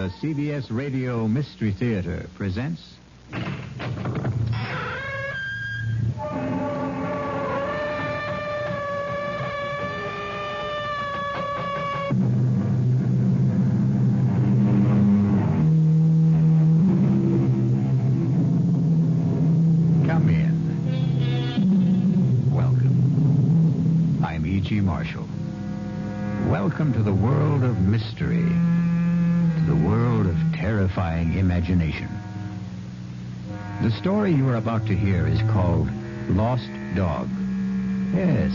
The CBS Radio Mystery Theater presents... Come in. Welcome. I'm E.G. Marshall. Welcome to the world of mystery. The world of terrifying imagination. The story you are about to hear is called Lost Dog. Yes,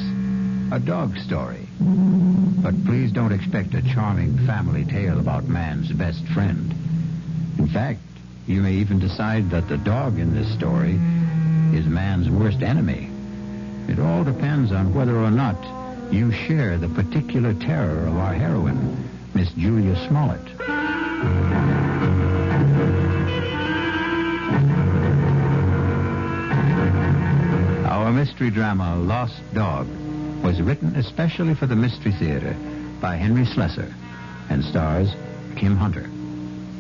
a dog story. But please don't expect a charming family tale about man's best friend. In fact, you may even decide that the dog in this story is man's worst enemy. It all depends on whether or not you share the particular terror of our heroine, Miss Julia Smollett. Our mystery drama, Lost Dog, was written especially for the Mystery Theater by Henry Slessor and stars Kim Hunter.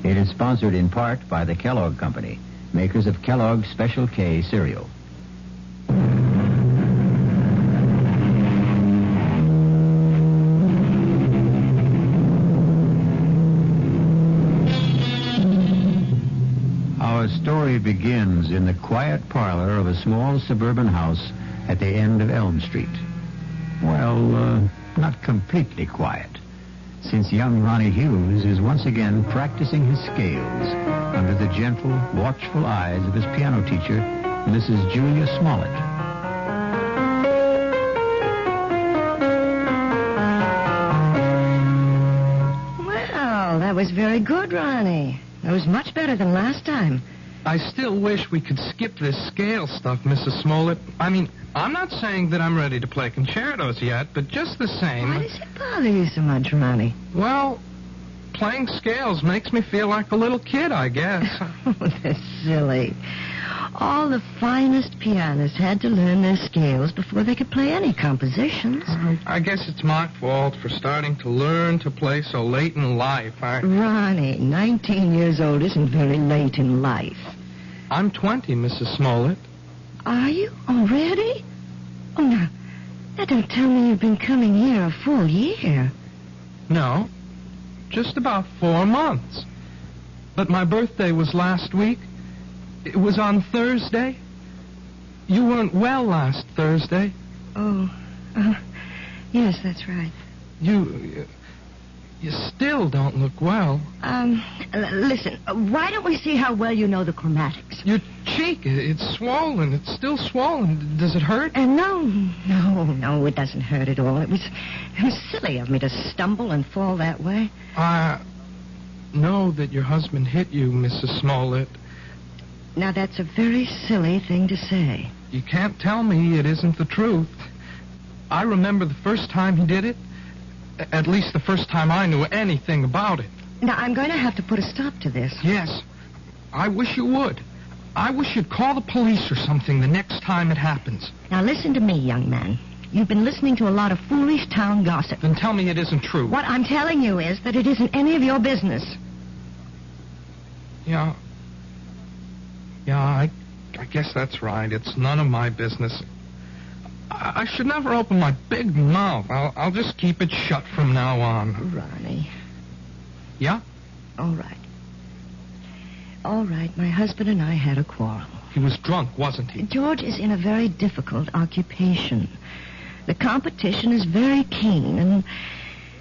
It is sponsored in part by the Kellogg Company, makers of Kellogg's Special K cereal. Our story begins in the quiet parlor of a small suburban house at the end of Elm Street. Well, not completely quiet, since young Ronnie Hughes is once again practicing his scales under the gentle, watchful eyes of his piano teacher, Mrs. Julia Smollett. Well, that was very good, Ronnie. That was much better than last time. I still wish we could skip this scale stuff, Mrs. Smollett. I mean, I'm not saying that I'm ready to play concertos yet, but just the same... Why does it bother you so much, Ronnie? Well, playing scales makes me feel like a little kid, I guess. Oh, they're silly. All the finest pianists had to learn their scales before they could play any compositions. I guess it's my fault for starting to learn to play so late in life. Ronnie, 19 years old isn't very late in life. I'm 20, Mrs. Smollett. Are you already? Oh, now don't tell me you've been coming here a full year. No, just about 4 months. But my birthday was last week. It was on Thursday. You weren't well last Thursday. Oh, yes, that's right. You still don't look well. Listen, why don't we see how well you know the chromatics? Your cheek, it's swollen. It's still swollen. Does it hurt? No, it doesn't hurt at all. It was silly of me to stumble and fall that way. I know that your husband hit you, Mrs. Smollett. Now, that's a very silly thing to say. You can't tell me it isn't the truth. I remember the first time he did it. At least the first time I knew anything about it. Now, I'm going to have to put a stop to this. Yes. I wish you would. I wish you'd call the police or something the next time it happens. Now, listen to me, young man. You've been listening to a lot of foolish town gossip. Then tell me it isn't true. What I'm telling you is that it isn't any of your business. Yeah, I guess that's right. It's none of my business. I should never open my big mouth. I'll just keep it shut from now on. Ronnie. Yeah? All right, my husband and I had a quarrel. He was drunk, wasn't he? George is in a very difficult occupation. The competition is very keen, and,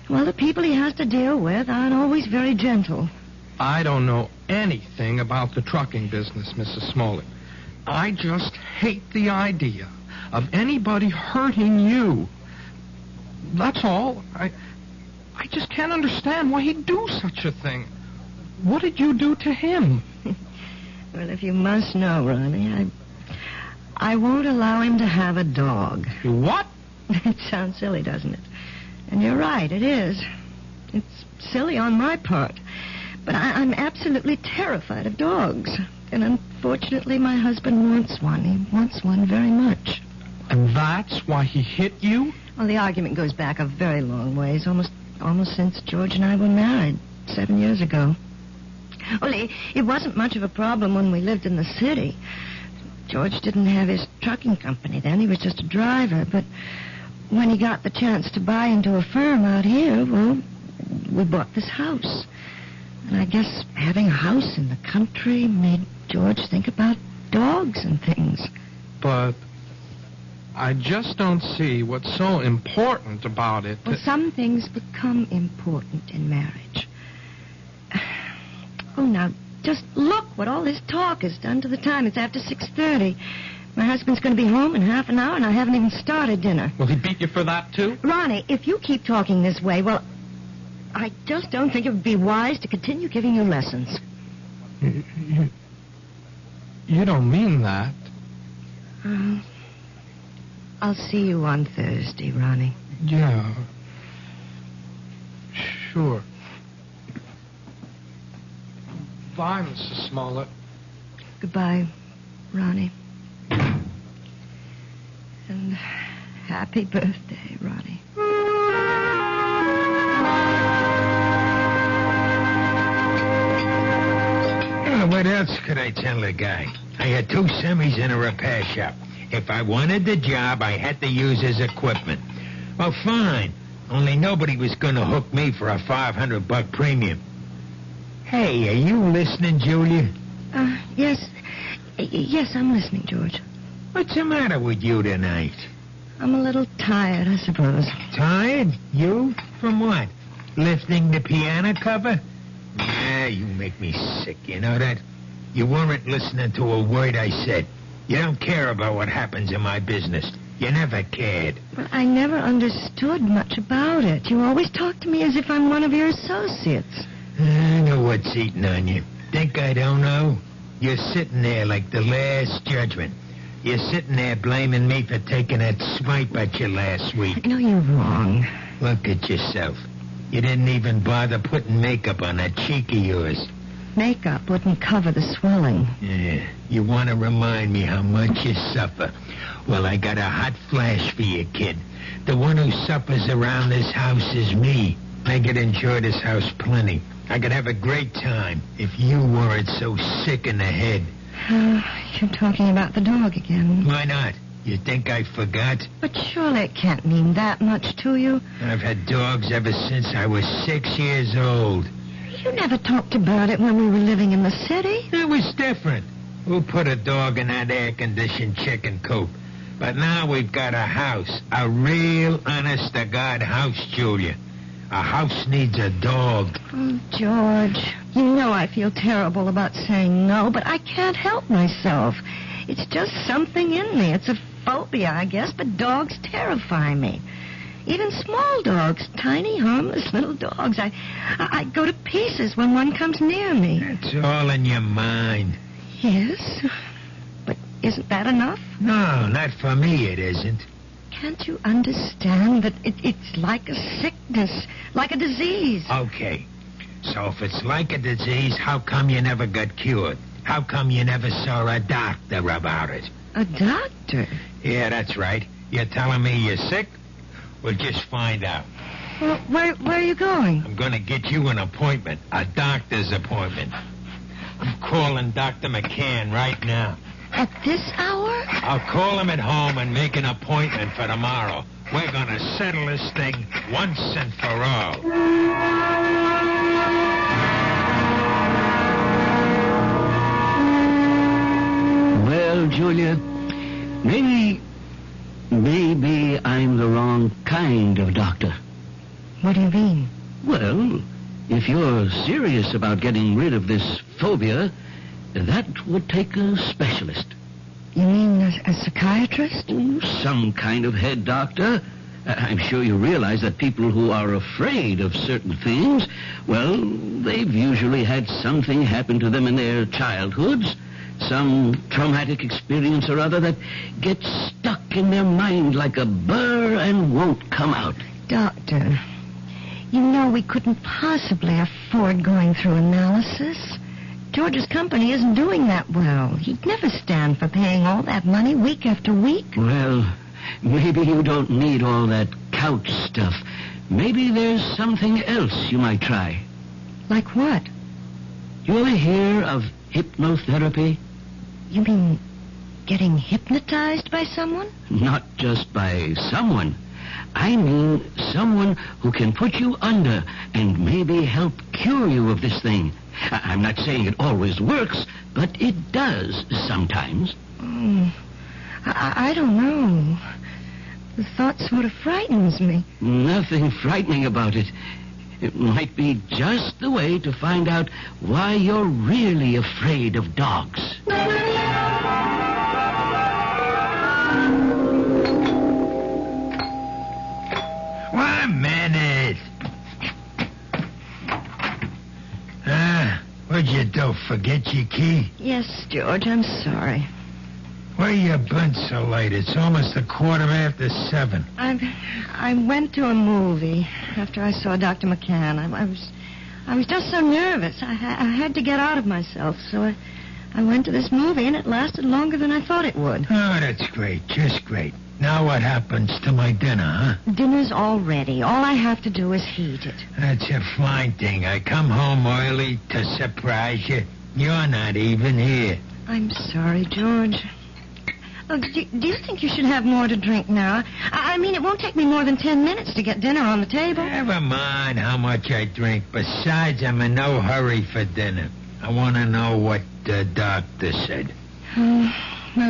well, the people he has to deal with aren't always very gentle. I don't know anything about the trucking business, Mrs. Smollett. I just hate the idea of anybody hurting you. That's all. I just can't understand why he'd do such a thing. What did you do to him? Well, if you must know, Ronnie, I won't allow him to have a dog. What? It sounds silly, doesn't it? And you're right, it is. It's silly on my part. But I'm absolutely terrified of dogs. And unfortunately, my husband wants one. He wants one very much. And that's why he hit you? Well, the argument goes back a very long ways, almost since George and I were married 7 years ago. Well, it wasn't much of a problem when we lived in the city. George didn't have his trucking company then. He was just a driver. But when he got the chance to buy into a firm out here, well, we bought this house. And I guess having a house in the country made George think about dogs and things. But I just don't see what's so important about it. Well, some things become important in marriage. Oh, now, just look what all this talk has done to the time. It's after 6:30. My husband's going to be home in half an hour, and I haven't even started dinner. Will he beat you for that, too? Ronnie, if you keep talking this way, well, I just don't think it would be wise to continue giving you lessons. You don't mean that. I'll see you on Thursday, Ronnie. Yeah. Sure. Bye, Mrs. Smollett. Goodbye, Ronnie. And happy birthday, Ronnie. What else could I tell the guy? I had 2 semis in a repair shop. If I wanted the job, I had to use his equipment. Well, fine. Only nobody was going to hook me for a $500 premium. Hey, are you listening, Julia? Yes. Yes, I'm listening, George. What's the matter with you tonight? I'm a little tired, I suppose. Tired? You? From what? Lifting the piano cover? Nah, you make me sick, you know that? You weren't listening to a word I said. You don't care about what happens in my business. You never cared. Well, I never understood much about it. You always talk to me as if I'm one of your associates. I know what's eating on you. Think I don't know? You're sitting there like the last judgment. You're sitting there blaming me for taking that swipe at you last week. No, you're wrong. Look at yourself. You didn't even bother putting makeup on that cheek of yours. Makeup wouldn't cover the swelling. Yeah, you want to remind me how much you suffer. Well, I got a hot flash for you, kid. The one who suffers around this house is me. I could enjoy this house plenty. I could have a great time if you weren't so sick in the head. You're talking about the dog again. Why not? You think I forgot? But surely it can't mean that much to you. I've had dogs ever since I was 6 years old. You never talked about it when we were living in the city. It was different. Who put a dog in that air-conditioned chicken coop? But now we've got a house. A real, honest-to-God house, Julia. A house needs a dog. Oh, George, you know I feel terrible about saying no, but I can't help myself. It's just something in me. It's a phobia, I guess, but dogs terrify me. Even small dogs, tiny, harmless little dogs. I go to pieces when one comes near me. It's all in your mind. Yes, but isn't that enough? No, not for me it isn't. Can't you understand that it's like a sickness, like a disease? Okay, so if it's like a disease, how come you never got cured? How come you never saw a doctor about it? A doctor? Yeah, that's right. You're telling me you're sick? We'll just find out. Well, where are you going? I'm going to get you an appointment, a doctor's appointment. I'm calling Dr. McCann right now. At this hour? I'll call him at home and make an appointment for tomorrow. We're going to settle this thing once and for all. Well, Julia, maybe I'm the wrong kind of doctor. What do you mean? Well, if you're serious about getting rid of this phobia, that would take a specialist. You mean a psychiatrist? Oh, some kind of head doctor. I'm sure you realize that people who are afraid of certain things, well, they've usually had something happen to them in their childhoods. Some traumatic experience or other that gets stuck in their mind like a burr and won't come out. Doctor, you know we couldn't possibly afford going through analysis. George's company isn't doing that well. He'd never stand for paying all that money week after week. Well, maybe you don't need all that couch stuff. Maybe there's something else you might try. Like what? You ever hear of hypnotherapy? You mean getting hypnotized by someone? Not just by someone. I mean someone who can put you under and maybe help cure you of this thing. I'm not saying it always works, but it does sometimes. I don't know. The thought sort of frightens me. Nothing frightening about it. It might be just the way to find out why you're really afraid of dogs. One minute. What'd you do? Forget your key? Yes, George, I'm sorry. Where you been so late? It's almost 7:15. I went to a movie after I saw Dr. McCann. I was just so nervous. I had to get out of myself, so I went to this movie, and it lasted longer than I thought it would. Oh, that's great. Just great. Now what happens to my dinner, huh? Dinner's all ready. All I have to do is heat it. That's a fine thing. I come home early to surprise you. You're not even here. I'm sorry, George. Look, do you think you should have more to drink now? I mean, it won't take me more than 10 minutes to get dinner on the table. Never mind how much I drink. Besides, I'm in no hurry for dinner. I want to know what the doctor said. Well,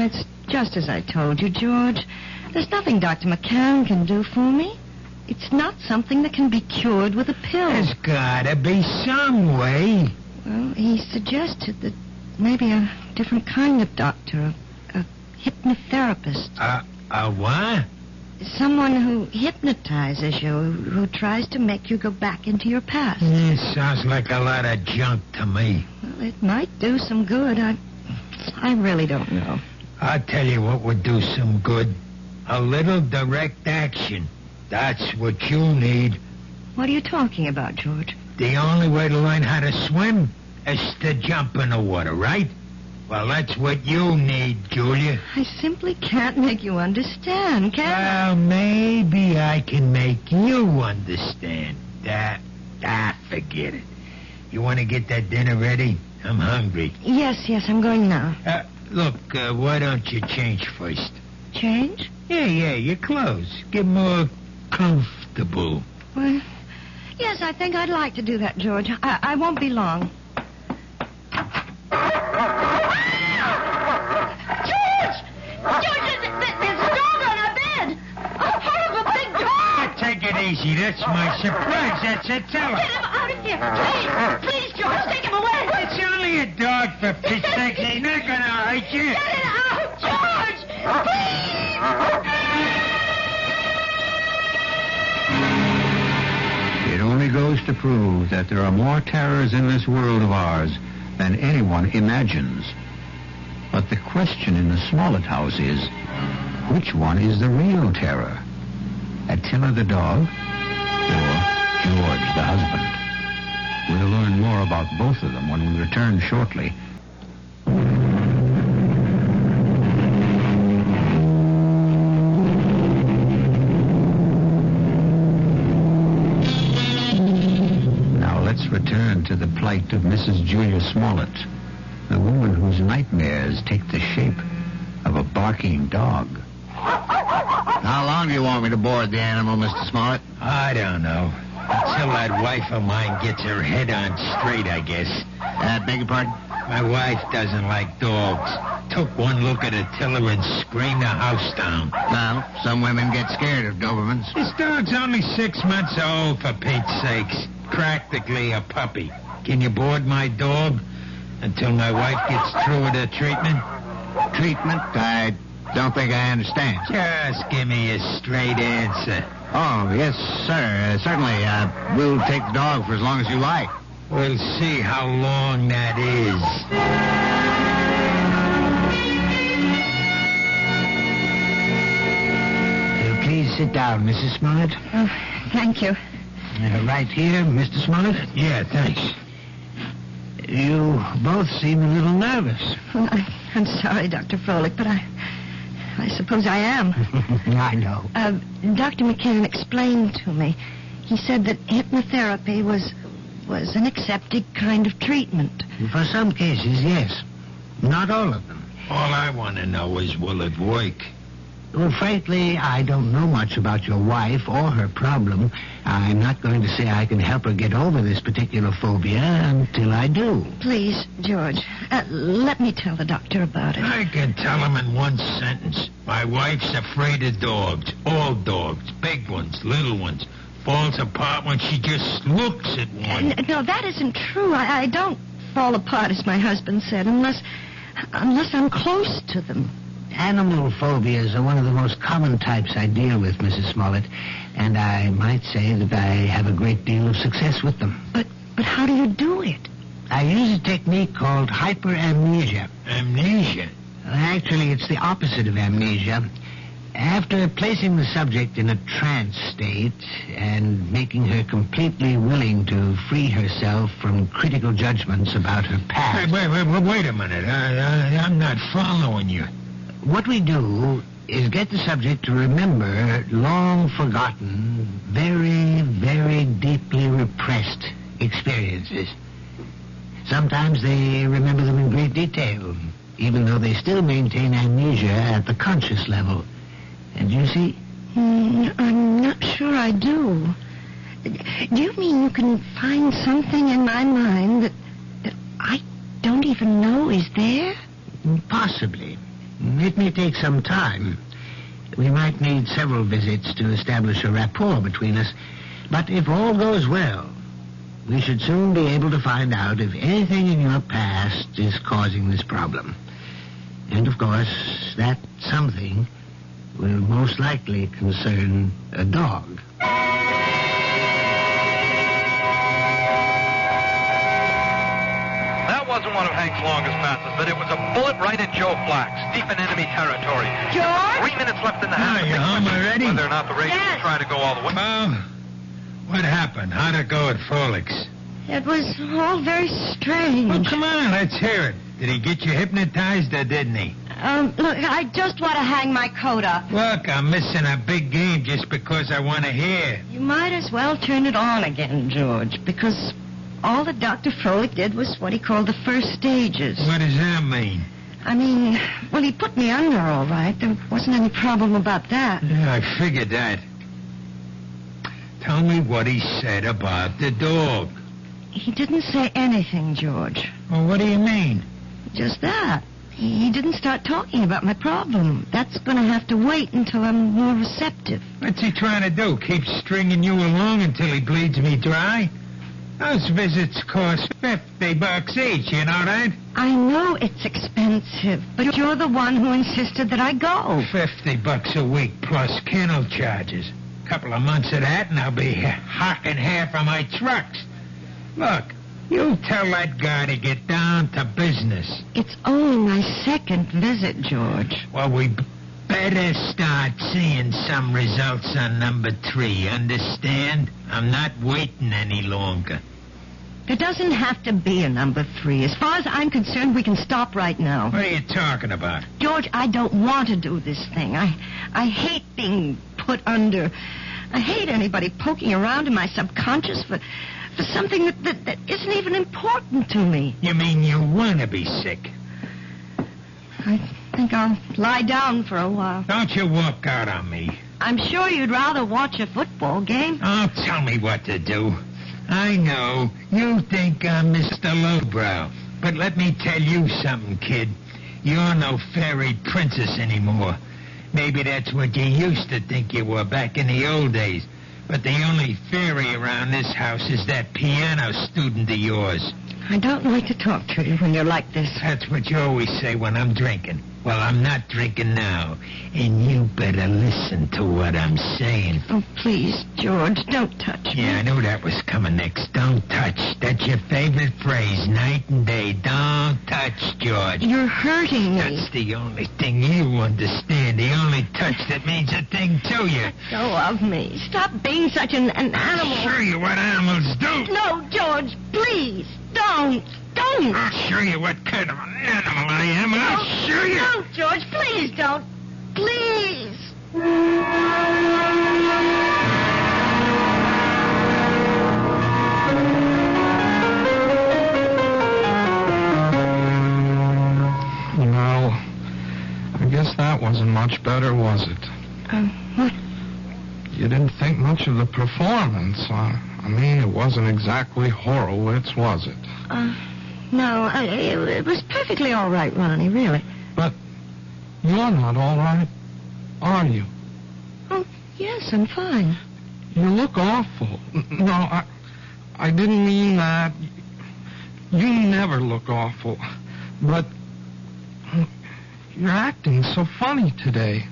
it's just as I told you, George. There's nothing Dr. McCann can do for me. It's not something that can be cured with a pill. There's gotta be some way. Well, he suggested that maybe a different kind of doctor, a hypnotherapist. A what? Someone who hypnotizes you, who tries to make you go back into your past. Sounds like a lot of junk to me. Well, it might do some good. I really don't know. I'll tell you what would do some good. A little direct action. That's what you need. What are you talking about, George? The only way to learn how to swim is to jump in the water, right? Well, that's what you need, Julia. I simply can't make you understand, can I? Well, maybe I can make you understand. Forget it. You want to get that dinner ready? I'm hungry. Yes, I'm going now. Look, why don't you change first? Change? Yeah, your clothes. Get more comfortable. Well, yes, I think I'd like to do that, George. I won't be long. George, there's a dog on our bed. A horrible big dog. Take it easy. That's my surprise. That's a teller. Get him out of here. Please, George, take him away. It's only a dog, for piss sake. He's not going to hurt you. Get it out, George. Please. It only goes to prove that there are more terrors in this world of ours than anyone imagines. But the question in the Smollett house is, which one is the real terror? Attila the dog or George the husband? We'll learn more about both of them when we return shortly. Let's return to the plight of Mrs. Julia Smollett, the woman whose nightmares take the shape of a barking dog. How long do you want me to board the animal, Mr. Smollett? I don't know. Until that wife of mine gets her head on straight, I guess. Beg your pardon? My wife doesn't like dogs. Took one look at Attila and screamed the house down. Well, some women get scared of Dobermans. This dog's only 6 months old, for Pete's sakes. Practically a puppy. Can you board my dog until my wife gets through with her treatment? Treatment? I don't think I understand. Just give me a straight answer. Oh, yes, sir. Certainly. We'll take the dog for as long as you like. We'll see how long that is. Please sit down, Mrs. Smollett. Oh, thank you. Right here, Mr. Smollett. Yeah, thanks. You both seem a little nervous. Well, I'm sorry, Dr. Froelich, but I suppose I am. I know. Dr. McCann explained to me. He said that hypnotherapy was an accepted kind of treatment. For some cases, yes. Not all of them. All I want to know is, will it work? Well, frankly, I don't know much about your wife or her problem. I'm not going to say I can help her get over this particular phobia until I do. Please, George, let me tell the doctor about it. I can tell him in one sentence. My wife's afraid of dogs. All dogs. Big ones, little ones. Falls apart when she just looks at one. No, that isn't true. I don't fall apart, as my husband said, unless I'm close to them. Animal phobias are one of the most common types I deal with, Mrs. Smollett, and I might say that I have a great deal of success with them. But how do you do it? I use a technique called hyperamnesia. Amnesia? Actually, it's the opposite of amnesia. After placing the subject in a trance state and making her completely willing to free herself from critical judgments about her past... Wait a minute. I'm not following you. What we do is get the subject to remember long-forgotten, very, very deeply repressed experiences. Sometimes they remember them in great detail, even though they still maintain amnesia at the conscious level. And you see? I'm not sure I do. Do you mean you can find something in my mind that I don't even know is there? Possibly. It may take some time. We might need several visits to establish a rapport between us. But if all goes well, we should soon be able to find out if anything in your past is causing this problem. And, of course, that something will most likely concern a dog. That wasn't one of Hank's longest passes, but it was a bullet right at Joe Flax, deep in enemy territory. George? 3 minutes left in the half. You home already? Whether or not the Rangers will try to go all the way. Well, what happened? How'd it go at Frolics? It was all very strange. Well, come on, let's hear it. Did he get you hypnotized or didn't he? Look, I just want to hang my coat up. Look, I'm missing a big game just because I want to hear. You might as well turn it on again, George, because all that Dr. Froelich did was what he called the first stages. What does that mean? I mean, well, he put me under all right. There wasn't any problem about that. Yeah, I figured that. Tell me what he said about the dog. He didn't say anything, George. Well, what do you mean? Just that. He didn't start talking about my problem. That's going to have to wait until I'm more receptive. What's he trying to do? Keep stringing you along until he bleeds me dry? Those visits cost $50 each, you know that? I know it's expensive, but you're the one who insisted that I go. $50 a week plus kennel charges. Couple of months of that and I'll be hocking half of my trucks. Look, you tell that guy to get down to business. It's only my second visit, George. Well, we better start seeing some results on number 3, understand? I'm not waiting any longer. There doesn't have to be a number 3. As far as I'm concerned, we can stop right now. What are you talking about? George, I don't want to do this thing. I hate being put under. I hate anybody poking around in my subconscious for something that isn't even important to me. You mean you want to be sick? I think I'll lie down for a while. Don't you walk out on me. I'm sure you'd rather watch a football game. Oh, tell me what to do. I know, you think I'm Mr. Lowbrow, but let me tell you something, kid. You're no fairy princess anymore. Maybe that's what you used to think you were back in the old days. But the only fairy around this house is that piano student of yours. I don't like to talk to you when you're like this. That's what you always say when I'm drinking. Well, I'm not drinking now, and you better listen to what I'm saying. Oh, please, George, don't touch me. Yeah, I knew that was coming next. Don't touch. That's your favorite phrase, night and day. Don't touch, George. You're hurting me. That's the only thing you understand. The only touch that means a thing to you. Let go of me. Stop being such an animal. I'll show you what animals do. No, George, please, don't. Don't. I'll show you what kind of an animal I am. I'll show you. Don't, George. Please don't. Please. much better, was it? What? You didn't think much of the performance. I mean, it wasn't exactly Horowitz, was it? No, it was perfectly all right, Ronnie, really. But you're not all right, are you? Oh, yes, I'm fine. You look awful. No, I didn't mean that. You never look awful. But you're acting so funny today.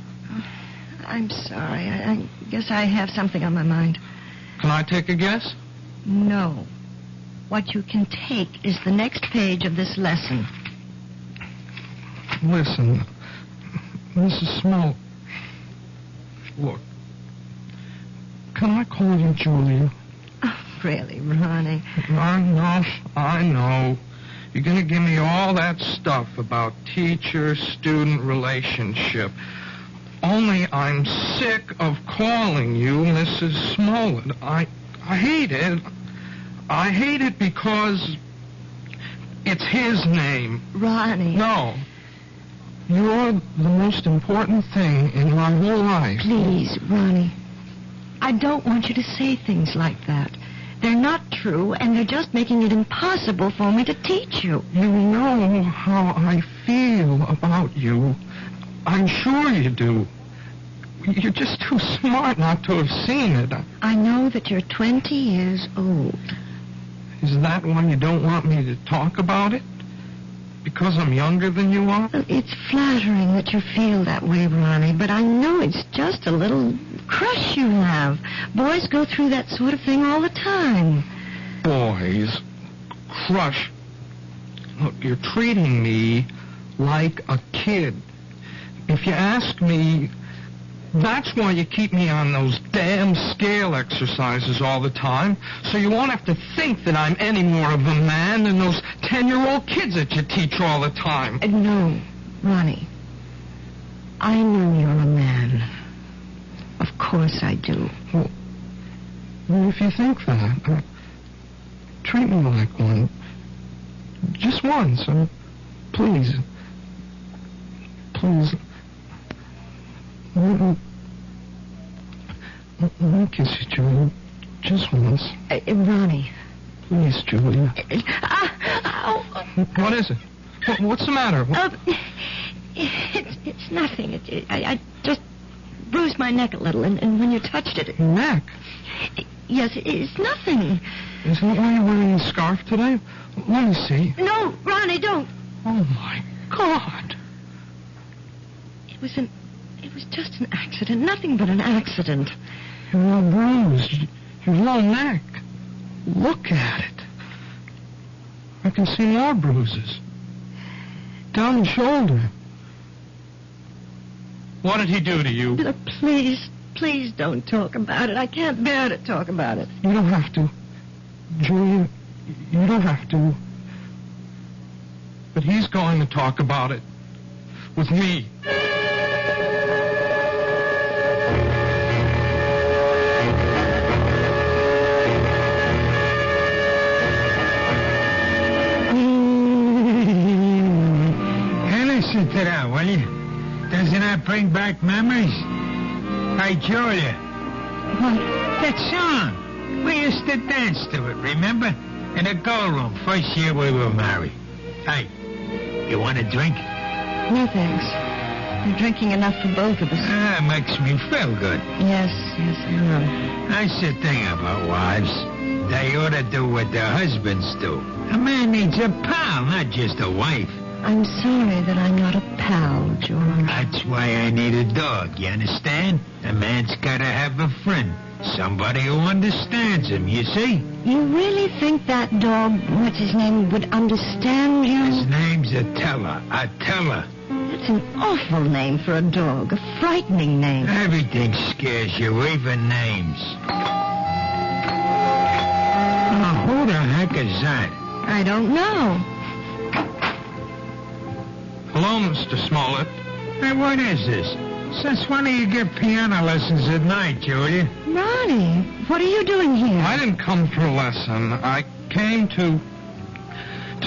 I'm sorry. I guess I have something on my mind. Can I take a guess? No. What you can take is the next page of this lesson. Listen, Mrs. Smoke. Look, can I call you Julia? Oh, really, Ronnie? I know. You're going to give me all that stuff about teacher-student relationship. Only I'm sick of calling you Mrs. Smollett. I hate it. I hate it because it's his name. Ronnie. No. You're the most important thing in my whole life. Please, Ronnie. I don't want you to say things like that. They're not true, and they're just making it impossible for me to teach you. You know how I feel about you. I'm sure you do. You're just too smart not to have seen it. I know that you're 20 years old. Is that why you don't want me to talk about it? Because I'm younger than you are? Well, it's flattering that you feel that way, Ronnie, but I know it's just a little crush you have. Boys go through that sort of thing all the time. Boys? Crush? Look, you're treating me like a kid. If you ask me, that's why you keep me on those damn scale exercises all the time, so you won't have to think that I'm any more of a man than those 10-year-old kids that you teach all the time. No, Ronnie. I know you're a man. Of course I do. Well, if you think that, treat me like one. Just once, please. Please. Let me kiss you, Julia. Just once. Ronnie. Please, Julia. Ow. What is it? What's the matter? It's nothing. I just bruised my neck a little, and when you touched it... Neck? Yes, it's nothing. Is that why you're wearing a scarf today? Let me see. No, Ronnie, don't. Oh, my God. It was just an accident. Nothing but an accident. You're all bruised. Your whole neck. Look at it. I can see more bruises. Down the shoulder. What did he do to you? Please don't talk about it. I can't bear to talk about it. You don't have to. Julia, you don't have to. But he's going to talk about it. With me. Listen to that, will you? Doesn't that bring back memories? Hey, Julia. What? That song. We used to dance to it, remember? In the girl room, first year we were married. Hey, you want a drink? No, thanks. I'm drinking enough for both of us. That makes me feel good. Yes, I know. That's the thing about wives. They ought to do what their husbands do. A man needs a pal, not just a wife. I'm sorry that I'm not a pal, George. That's why I need a dog, you understand? A man's gotta have a friend. Somebody who understands him, you see? You really think that dog, what's his name, would understand you? His name's Attila. Attila. That's an awful name for a dog. A frightening name. Everything scares you, even names. Oh, who the heck is that? I don't know. Hello, Mr. Smollett. Hey, what is this? Since when do you give piano lessons at night, Julia? Ronnie, what are you doing here? I didn't come for a lesson. I came to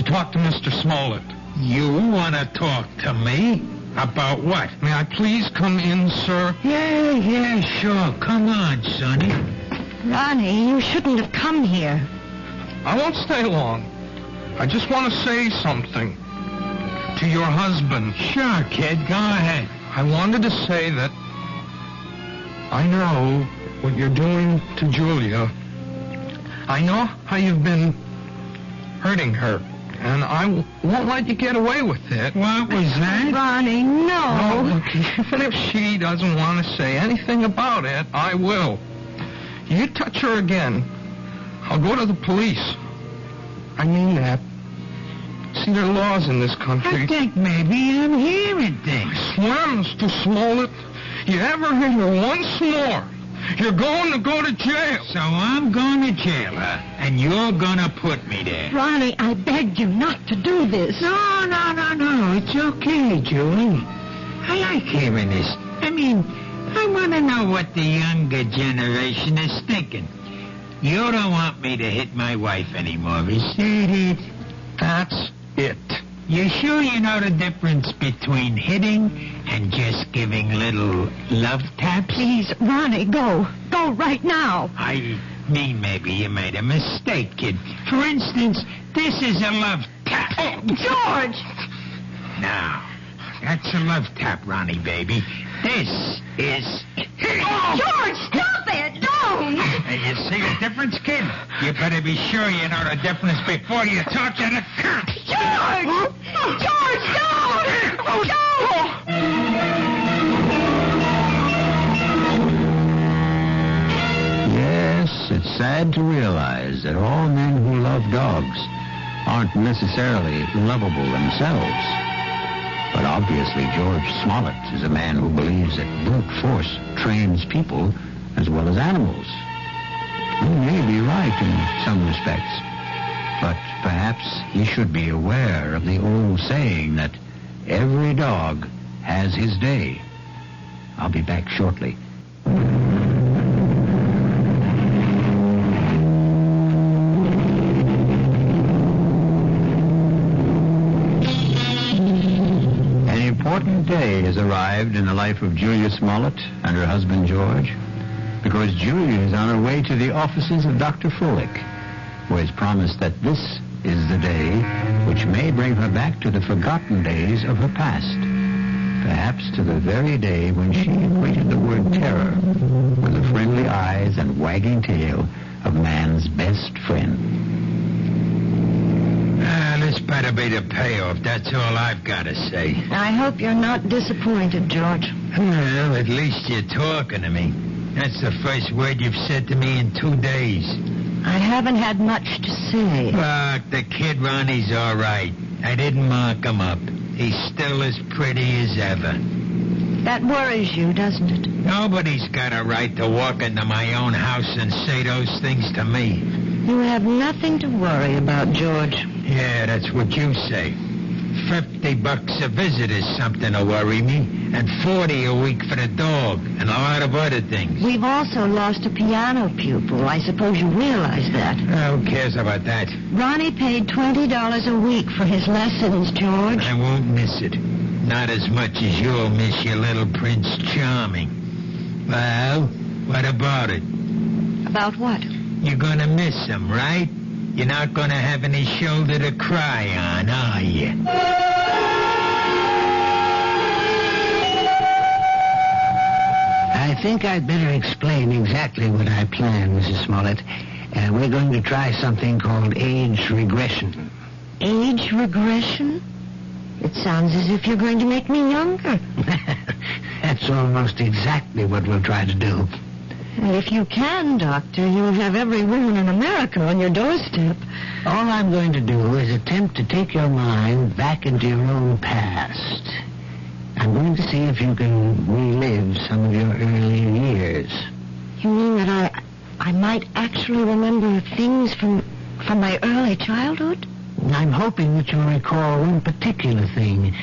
talk to Mr. Smollett. You want to talk to me? About what? May I please come in, sir? Yeah, sure. Come on, Sonny. Ronnie, you shouldn't have come here. I won't stay long. I just want to say something to your husband. Sure, kid. Go ahead. I wanted to say that I know what you're doing to Julia. I know how you've been hurting her, and I won't let you get away with it. What was that? Ronnie, no. No, look, even if she doesn't want to say anything about it, I will. You touch her again, I'll go to the police. I mean that. See, there are laws in this country. I think maybe I'm hearing things. I swear, Mr. Smollett, you ever hit her once more, you're going to go to jail. So I'm going to jail her, and you're going to put me there. Ronnie, I begged you not to do this. No. It's okay, Julie. I like hearing this. I mean, I want to know what the younger generation is thinking. You don't want me to hit my wife anymore, is that it? That's it. You sure you know the difference between hitting and just giving little love taps? Please, Ronnie, go. Go right now. I mean, maybe you made a mistake, kid. For instance, this is a love tap. Oh, George! Now, that's a love tap, Ronnie, baby. This is... Oh, George, stop it! Don't! You see the difference, kid? You better be sure you know the difference before you talk to the cops. George! George, no! No! Yes, it's sad to realize that all men who love dogs aren't necessarily lovable themselves. But obviously George Smollett is a man who believes that brute force trains people as well as animals. He may be right in some respects, but perhaps he should be aware of the old saying that every dog has his day. I'll be back shortly. An important day has arrived in the life of Julia Smollett and her husband George, because Julia is on her way to the offices of Dr. Froelich, who has promised that this is the day which may bring her back to the forgotten days of her past, perhaps to the very day when she equated the word terror with the friendly eyes and wagging tail of man's best friend. This better be the payoff. That's all I've got to say. I hope you're not disappointed, George. Well, at least you're talking to me. That's the first word you've said to me in 2 days. I haven't had much to say. Look, the kid Ronnie's all right. I didn't mark him up. He's still as pretty as ever. That worries you, doesn't it? Nobody's got a right to walk into my own house and say those things to me. You have nothing to worry about, George. Yeah, that's what you say. $50 a visit is something to worry me, and $40 a week for the dog, and a lot of other things. We've also lost a piano pupil. I suppose you realize that. Who cares about that? Ronnie paid $20 a week for his lessons, George. I won't miss it. Not as much as you'll miss your little Prince Charming. Well, what about it? About what? You're gonna miss him, right? You're not gonna have any shoulder to cry on, are you? I think I'd better explain exactly what I plan, Mrs. Smollett. We're going to try something called age regression. Age regression? It sounds as if you're going to make me younger. That's almost exactly what we'll try to do. Well, if you can, Doctor, you'll have every woman in America on your doorstep. All I'm going to do is attempt to take your mind back into your own past. I'm going to see if you can relive some of your earlier years. You mean that I might actually remember things from my early childhood? I'm hoping that you'll recall one particular thing.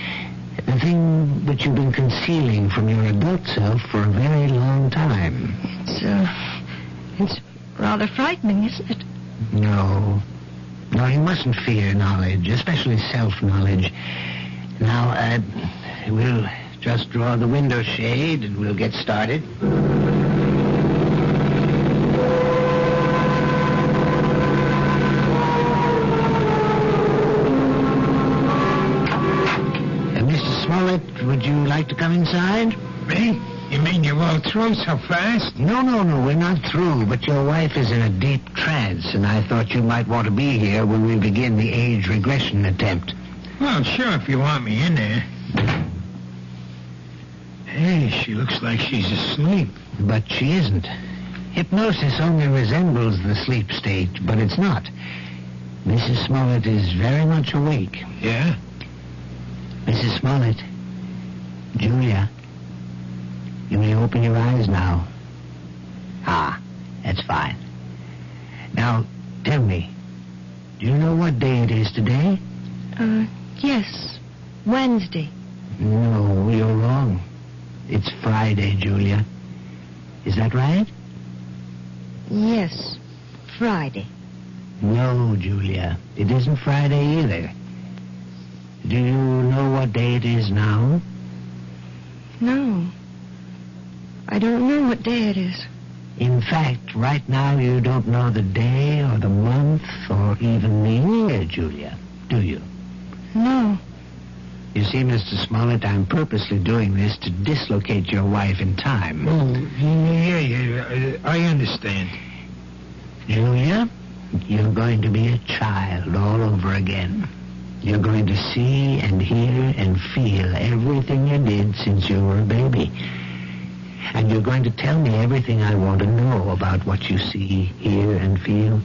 The thing that you've been concealing from your adult self for a very long time. It's rather frightening, isn't it? No, you mustn't fear knowledge, especially self-knowledge. Now, We'll just draw the window shade and we'll get started. Mr. Smollett, would you like to come inside? Me? You mean you're all through so fast? No, we're not through, but your wife is in a deep trance, and I thought you might want to be here when we begin the age regression attempt. Well, sure, if you want me in there. Hey, she looks like she's asleep. But she isn't. Hypnosis only resembles the sleep state, but it's not. Mrs. Smollett is very much awake. Yeah? Mrs. Smollett, Julia, you may open your eyes now. Ah, that's fine. Now, tell me, do you know what day it is today? Yes. Wednesday. No, you're wrong. It's Friday, Julia. Is that right? Yes. Friday. No, Julia. It isn't Friday either. Do you know what day it is now? No. I don't know what day it is. In fact, right now you don't know the day or the month or even the year, Julia, do you? No. You see, Mr. Smollett, I'm purposely doing this to dislocate your wife in time. Oh, yeah, I understand. Julia, you're going to be a child all over again. You're going to see and hear and feel everything you did since you were a baby. And you're going to tell me everything I want to know about what you see, hear, and feel.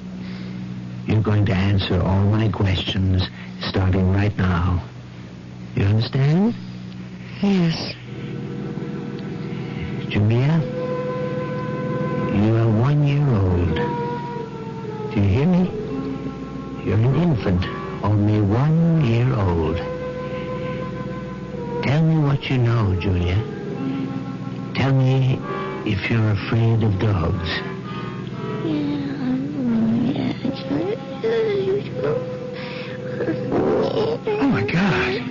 You're going to answer all my questions starting right now. You understand? Yes. Julia, you are 1 year old. Do you hear me? You're an infant, only 1 year old. Tell me what you know, Julia. Tell me if you're afraid of dogs. Oh, my God.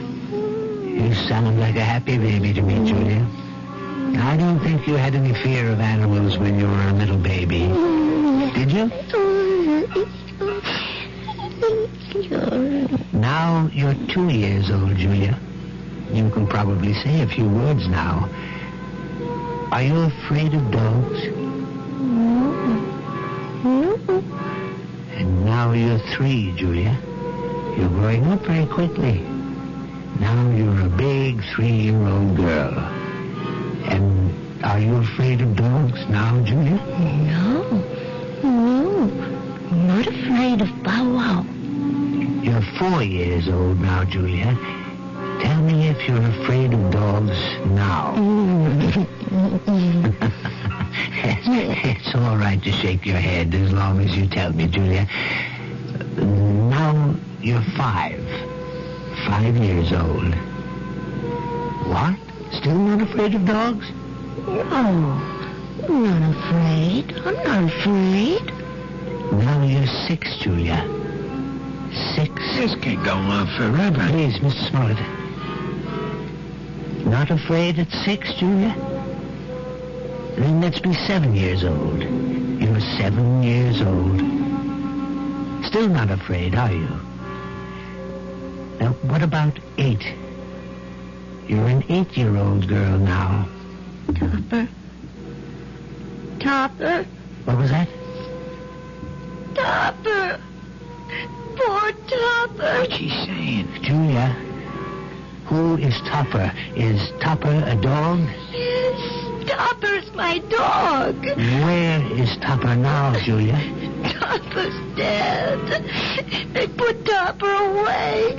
You sound like a happy baby to me, Julia. I don't think you had any fear of animals when you were a little baby. Did you? Now you're 2 years old, Julia. You can probably say a few words now. Are you afraid of dogs? No. And now you're 3, Julia. You're growing up very quickly. Now you're a big 3-year-old girl. And are you afraid of dogs now, Julia? No. I'm not afraid of Bow Wow. You're 4 years old now, Julia. Tell me if you're afraid of dogs now. It's all right to shake your head as long as you tell me, Julia. Now you're 5 years old. What? Still not afraid of dogs? No. I'm not afraid. I'm not afraid. Now you're 6, Julia. 6. This can't go on forever. Please, Mr. Smollett. Not afraid at 6, Julia? Then let's be 7 years old. You're 7 years old. Still not afraid, are you? Now, what about 8? You're an 8-year-old girl now. Topper. What was that? Topper. Poor Topper. What's she saying? Julia, who is Topper? Is Topper a dog? Yes, Topper's my dog. Where is Topper now, Julia? Topper's dead. They put Topper away.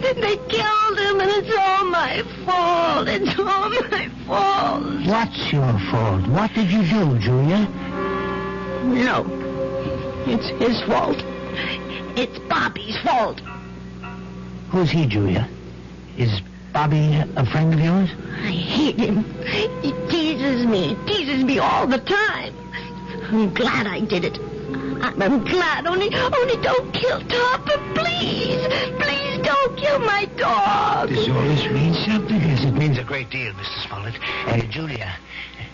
Then they killed him, and it's all my fault. It's all my fault. What's your fault? What did you do, Julia? No. It's his fault. It's Bobby's fault. Who's he, Julia? Is Bobby a friend of yours? I hate him. He teases me all the time. I'm glad I did it. I'm glad. Only don't kill Topper, please. Please don't kill my dog. Does all this mean something? Has it means a great deal, Mr. Smollett. Julia,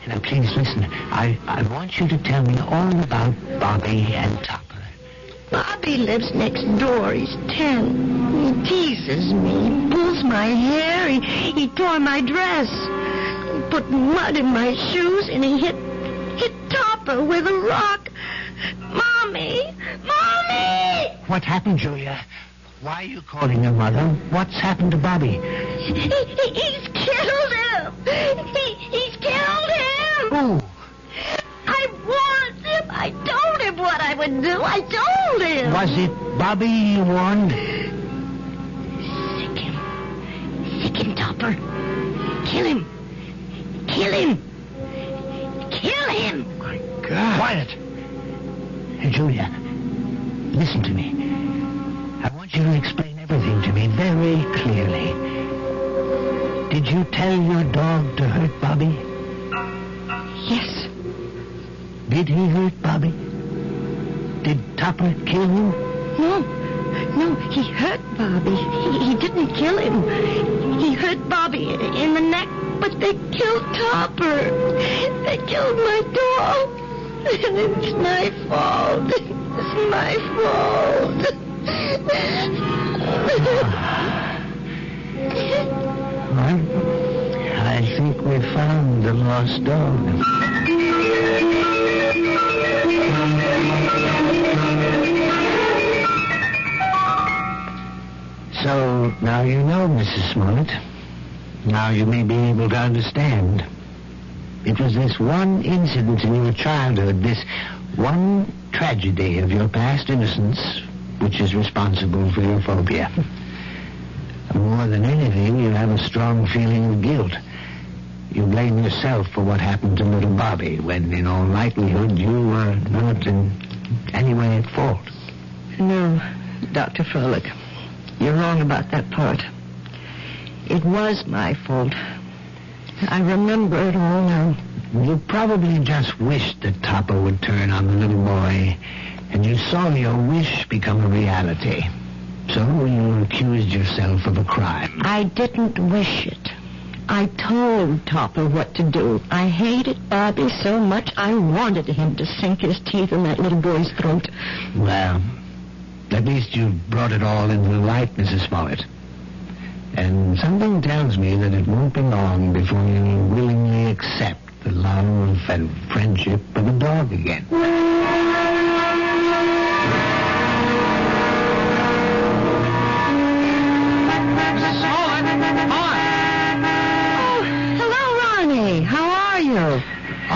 now please listen. I want you to tell me all about Bobby and Topper. Bobby lives next door. He's 10. He teases me, pulls my hair. He tore my dress. He put mud in my shoes, and he hit Topper with a rock. Mommy! Mommy! What happened, Julia? Why are you calling your mother? What's happened to Bobby? He's killed him! He's killed him! Oh. I warned him. I told him what I would do. I told him. Was it Bobby you warned? Sick him, Topper. Kill him. Kill him. Kill him. My God. Quiet. Hey, Julia, listen to me. I want you to explain everything to me very clearly. Did you tell your dog to hurt Bobby? Yes. Did he hurt Bobby? Did Topper kill him? No, he hurt Bobby. He didn't kill him. He hurt Bobby in the neck, but they killed Topper. They killed my dog. And it's my fault. It's my fault. Well, I think we found the lost dog. So, now you know, Mrs. Smollett. Now you may be able to understand. It was this one incident in your childhood, this one tragedy of your past innocence, which is responsible for your phobia. More than anything, you have a strong feeling of guilt. You blame yourself for what happened to little Bobby, when in all likelihood you were not in any way at fault. No, Dr. Froelich. You're wrong about that part. It was my fault. I remember it all now. You probably just wished that Topper would turn on the little boy, and you saw your wish become a reality. So you accused yourself of a crime. I didn't wish it. I told Topper what to do. I hated Bobby so much I wanted him to sink his teeth in that little boy's throat. Well, at least you brought it all into the light, Mrs. Smollett. And something tells me that it won't be long before you'll willingly accept the love and friendship of a dog again.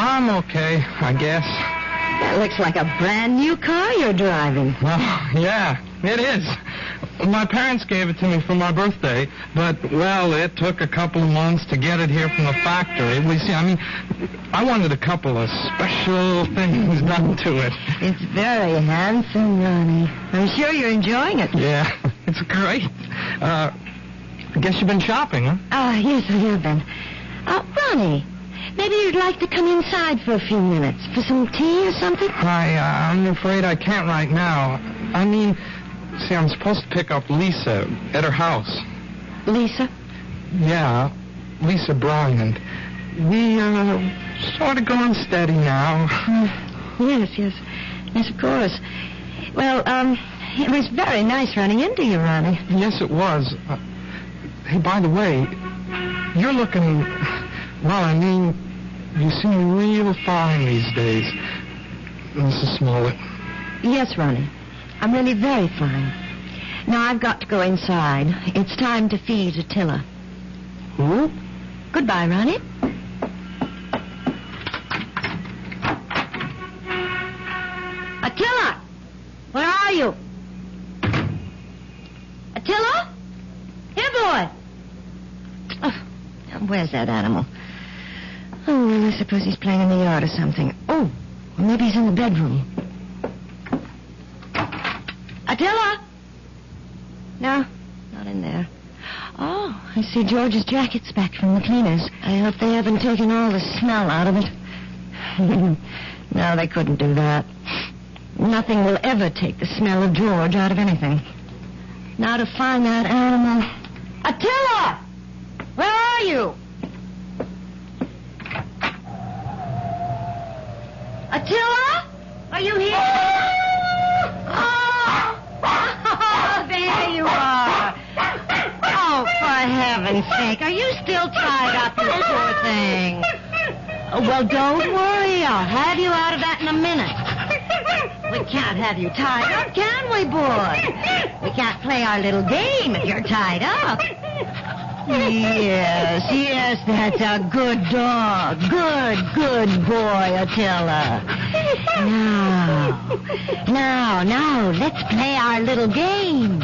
I'm okay, I guess. That looks like a brand new car you're driving. Well, yeah, it is. My parents gave it to me for my birthday, but, well, it took a couple of months to get it here from the factory. I wanted a couple of special things done to it. It's very handsome, Ronnie. I'm sure you're enjoying it. Yeah, it's great. I guess you've been shopping, huh? Yes, I have been. Ronnie, maybe you'd like to come inside for a few minutes for some tea or something? I'm afraid I can't right now. I'm supposed to pick up Lisa at her house. Lisa? Yeah, Lisa Bryant. We, sort of going steady now. Yes, of course. Well, it was very nice running into you, Ronnie. Yes, it was. Hey, by the way, you're looking... Well, you seem real fine these days, Mrs. Smollett. Yes, Ronnie. I'm really very fine. Now I've got to go inside. It's time to feed Attila. Who? Goodbye, Ronnie. Attila! Where are you? Attila? Here, boy! Oh, now where's that animal? Oh, well, I suppose he's playing in the yard or something. Oh, or maybe he's in the bedroom. Attila? No, not in there. Oh, I see George's jacket's back from the cleaners. I hope they haven't taken all the smell out of it. No, they couldn't do that. Nothing will ever take the smell of George out of anything. Now to find that animal. Attila! Where are are you? Attila? Are you here? Oh, there you are. Oh, for heaven's sake, are you still tied up, you poor thing? Oh, well, don't worry. I'll have you out of that in a minute. We can't have you tied up, can we, boy? We can't play our little game if you're tied up. Yes, that's a good dog. Good boy, Attila. Now, let's play our little game.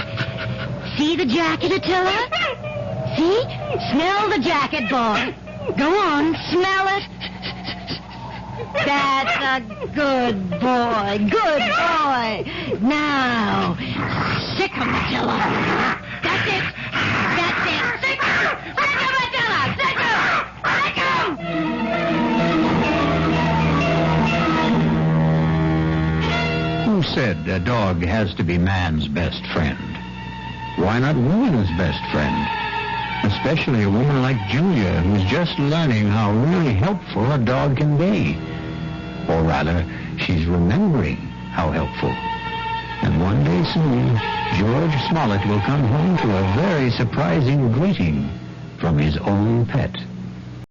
See the jacket, Attila? See? Smell the jacket, boy. Go on, smell it. That's a good boy. Now, sick him, Attila. That's it. Sick him, Attila. Sick him. Who said a dog has to be man's best friend? Why not woman's best friend? Especially a woman like Julia, who's just learning how really helpful a dog can be. Or rather, she's remembering how helpful. And one day soon, George Smollett will come home to a very surprising greeting from his own pet.